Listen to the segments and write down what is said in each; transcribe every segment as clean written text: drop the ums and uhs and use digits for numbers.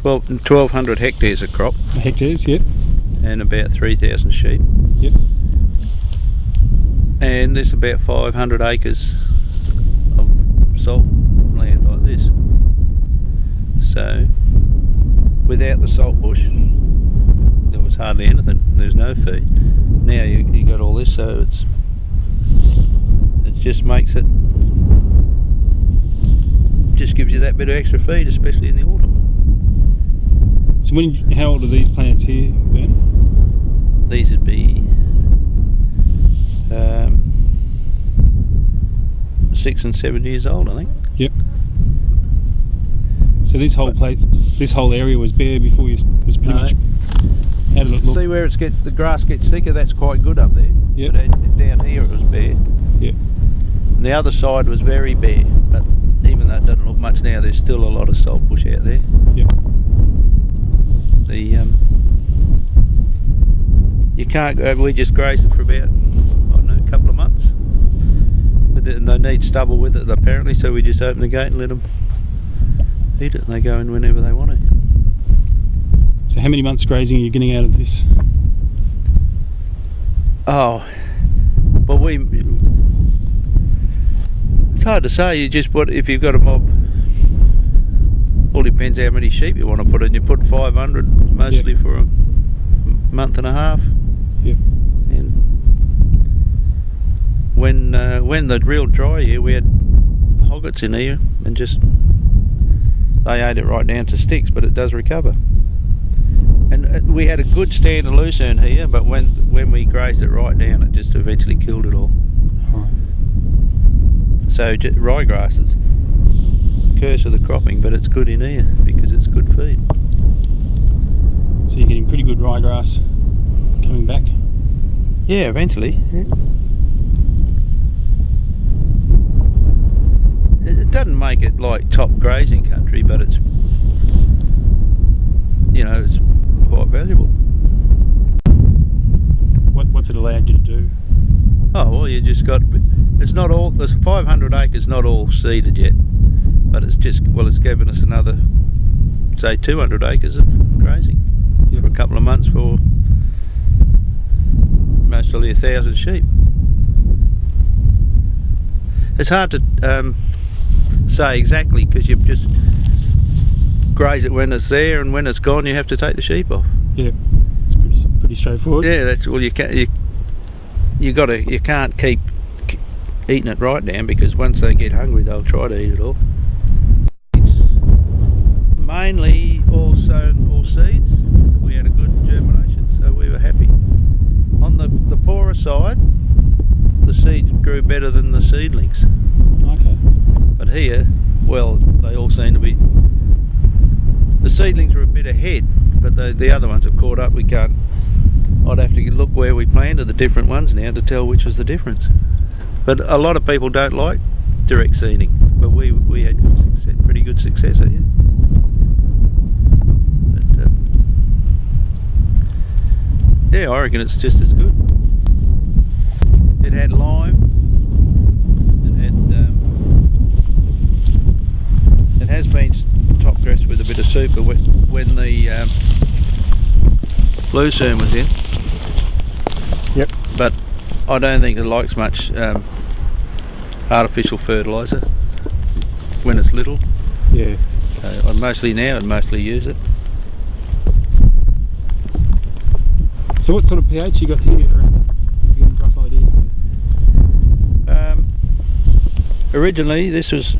1,200 hectares of crop. Hectares, yep. And about 3,000 sheep. Yep. And there's about 500 acres of salt land like this. So, without the Saltbush, there was hardly anything. There's no feed. Now you got all this, so it just makes it, just gives you that bit of extra feed, especially in the autumn. So how old are these plants here then? These would be 6 and 7 years old, I think. Yep. So this whole place, this whole area was bare before you was pretty much. How did it look? See where the grass gets thicker? That's quite good up there. Yep. But down here it was bare. Yep. And the other side was very bare, but even though it doesn't look much now, there's still a lot of saltbush out there. Yep. You can't go. We just grazed it for about, I don't know, a couple of months. With it, and they need stubble with it apparently, so we just open the gate and let them eat it, and they go in whenever they want to. So how many months grazing are you getting out of this? Oh, well, it's hard to say. You just put, if you've got a mob, all depends how many sheep you want to put in. You put 500 mostly. Yep. For a month and a half. Yep. And when the real dry year, we had hoggets in here, and just they ate it right down to sticks, but it does recover. And we had a good stand of lucerne here, but when we grazed it right down, it just eventually killed it all. Right. So ryegrass is the curse of the cropping, but it's good in here because it's good feed. So you're getting pretty good ryegrass coming back? Yeah, eventually. Yeah. It doesn't make it like top grazing country, but it's, it's quite valuable. What's it allowed you to do? Oh, well, you just got, it's not all, there's 500 acres not all seeded yet, but it's just, well, it's given us another, say, 200 acres of grazing. Yep. For a couple of months for mostly 1,000 sheep. It's hard to say exactly, because you just graze it when it's there, and when it's gone you have to take the sheep off. Yeah, it's pretty straightforward. Yeah, that's, well, you can't keep eating it right down, because once they get hungry they'll try to eat it all. It's mainly all sown, all seeds. We had a good germination, so we were happy. On the poorer side, the seeds grew better than the seedlings. Okay. But here, well, they all seem to be, the seedlings are a bit ahead, but the other ones have caught up. We can't, I'd have to look where we planted the different ones now to tell which was the difference. But a lot of people don't like direct seeding, but we had pretty good success here. But, yeah, I reckon it's just as good. It had lime. It has been top dressed with a bit of super when the lucerne was in. Yep. But I don't think it likes much artificial fertiliser when it's little. Yeah. So I'd mostly use it. So what sort of pH you got here? You got a rough idea? Originally this was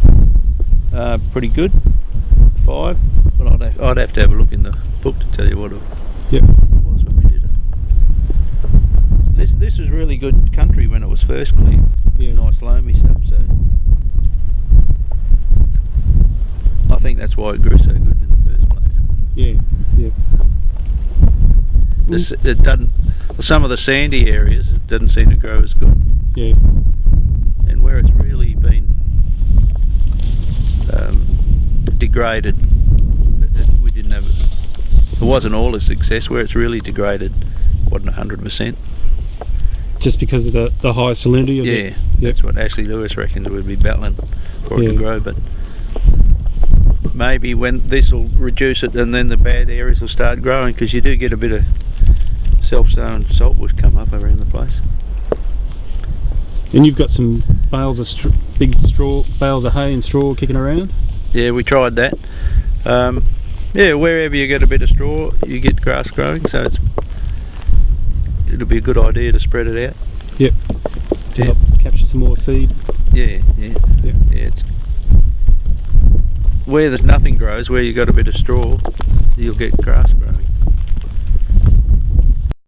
pretty good, 5, but I'd have to have a look in the book to tell you what it was when we did it. This was really good country when it was first cleared. Yeah. Nice loamy stuff, so I think that's why it grew so good in the first place. Yeah, yeah. It doesn't. Some of the sandy areas it doesn't seem to grow as good. Yeah. And where it's really been degraded, we didn't have. It wasn't all a success. Where it's really degraded, wasn't 100%. Just because of the high salinity of it? Yeah, that's what Ashley Lewis reckons we'd be battling for it to grow, but maybe when this will reduce it, and then the bad areas will start growing, because you do get a bit of self-sown saltbush come up around the place. And you've got some bales of big straw bales of hay and straw kicking around. Yeah, we tried that. Yeah, wherever you get a bit of straw, you get grass growing, so it'll be a good idea to spread it out. Yep. To help capture some more seed. Yeah. Yep. Yeah. Where there's nothing grows, where you got a bit of straw, you'll get grass growing.